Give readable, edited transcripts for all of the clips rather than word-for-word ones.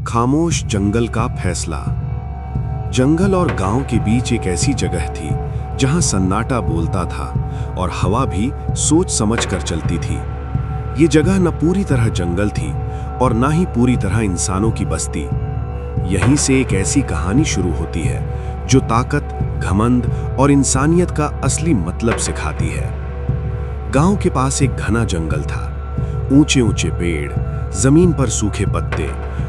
खामोश जंगल का फैसला। जंगल और गांव के बीच एक ऐसी जगह थी जहां सन्नाटा बोलता था और हवा भी सोच समझ कर चलती थी। ये जगह न पूरी तरह जंगल थी और ना ही पूरी तरह इंसानों की बस्ती। यहीं से एक ऐसी कहानी शुरू होती है जो ताकत, घमंड और इंसानियत का असली मतलब सिखाती है। गांव के पास एक घना जंगल था। ऊंचे ऊंचे पेड़, जमीन पर सूखे पत्ते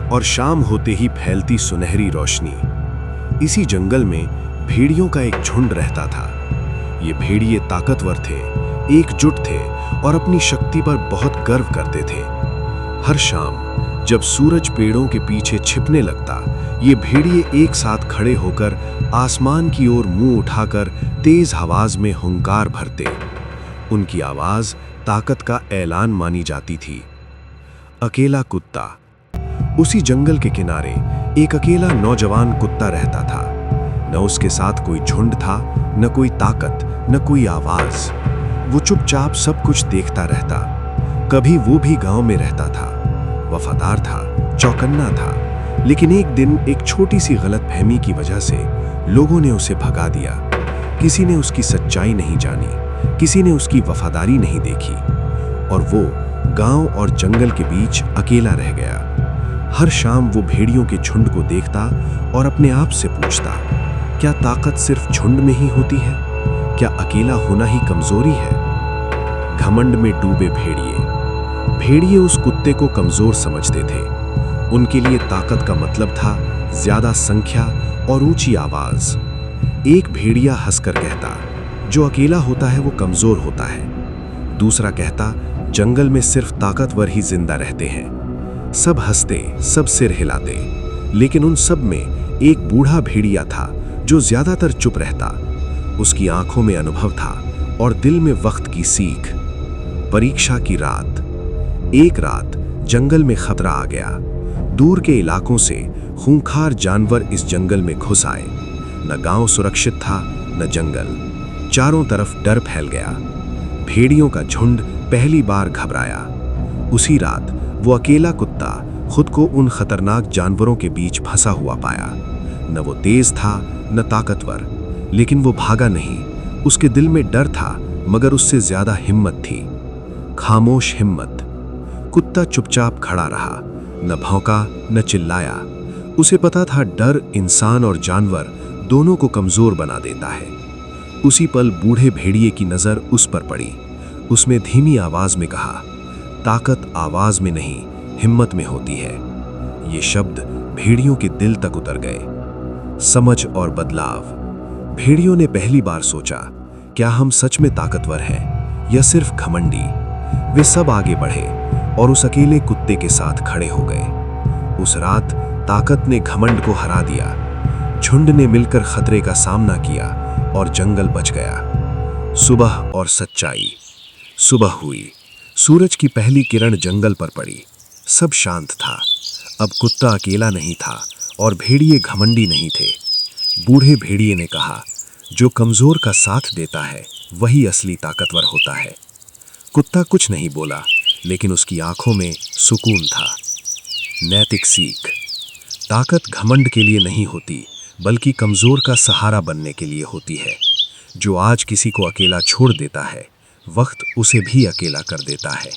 और शाम होते ही फैलती सुनहरी रोशनी। इसी जंगल में भेड़ियों का एक झुंड रहता था। ये भेड़िए ताकतवर थे, एकजुट थे और अपनी शक्ति पर बहुत गर्व करते थे। हर शाम जब सूरज पेड़ों के पीछे छिपने लगता, ये भेड़िए एक साथ खड़े होकर आसमान की ओर मुंह उठाकर तेज आवाज में हुंकार भरते। उनकी आवाज ताकत का ऐलान मानी जाती थी। अकेला कुत्ता। उसी जंगल के किनारे एक अकेला नौजवान कुत्ता रहता था। न उसके साथ कोई झुंड था, न कोई ताकत, न कोई आवाज। वो चुपचाप सब कुछ देखता रहता। कभी वो भी गांव में रहता था, वफादार था, चौकन्ना था। लेकिन एक दिन एक छोटी सी गलतफहमी की वजह से लोगों ने उसे भगा दिया। किसी ने उसकी सच्चाई नहीं जानी, किसी ने उसकी वफादारी नहीं देखी और वो गांव और जंगल के बीच अकेला रह गया। हर शाम वो भेड़ियों के झुंड को देखता और अपने आप से पूछता, क्या ताकत सिर्फ झुंड में ही होती है? क्या अकेला होना ही कमजोरी है? घमंड में डूबे भेड़िए। भेड़िए उस कुत्ते को कमजोर समझते थे। उनके लिए ताकत का मतलब था ज्यादा संख्या और ऊंची आवाज। एक भेड़िया हंसकर कहता, जो अकेला होता है वो कमजोर होता है। दूसरा कहता, जंगल में सिर्फ ताकतवर ही जिंदा रहते हैं। सब हंसते, सब सिर हिलाते। लेकिन उन सब में एक बूढ़ा भेड़िया था जो ज्यादातर चुप रहता। उसकी आंखों में अनुभव था और दिल में वक्त की सीख। परीक्षा की रात। एक रात जंगल में खतरा आ गया। दूर के इलाकों से खूंखार जानवर इस जंगल में घुस आए। न गांव सुरक्षित था, न जंगल। चारों तरफ डर फैल गया। भेड़ियों का झुंड पहली बार घबराया। उसी रात वो अकेला कुत्ता खुद को उन खतरनाक जानवरों के बीच फंसा हुआ पाया। न वो तेज था, न ताकतवर, लेकिन वो भागा नहीं। उसके दिल में डर था, मगर उससे ज्यादा हिम्मत थी। खामोश हिम्मत। कुत्ता चुपचाप खड़ा रहा, न भौंका, न चिल्लाया। उसे पता था डर इंसान और जानवर दोनों को कमजोर बना देता है। उसी पल बूढ़े भेड़िए की नजर उस पर पड़ी। उसने धीमी आवाज में कहा, ताकत आवाज में नहीं, हिम्मत में होती है। ये शब्द भेड़ियों के दिल तक उतर गए। समझ और बदलाव। भेड़ियों ने पहली बार सोचा, क्या हम सच में ताकतवर हैं या सिर्फ घमंडी? वे सब आगे बढ़े और उस अकेले कुत्ते के साथ खड़े हो गए। उस रात ताकत ने घमंड को हरा दिया। झुंड ने मिलकर खतरे का सामना किया और जंगल बच गया। सुबह और सच्चाई। सुबह हुई। सूरज की पहली किरण जंगल पर पड़ी। सब शांत था। अब कुत्ता अकेला नहीं था और भेड़िए घमंडी नहीं थे। बूढ़े भेड़िए ने कहा, जो कमजोर का साथ देता है वही असली ताकतवर होता है। कुत्ता कुछ नहीं बोला, लेकिन उसकी आंखों में सुकून था। नैतिक सीख। ताकत घमंड के लिए नहीं होती, बल्कि कमजोर का सहारा बनने के लिए होती है। जो आज किसी को अकेला छोड़ देता है, वक्त उसे भी अकेला कर देता है।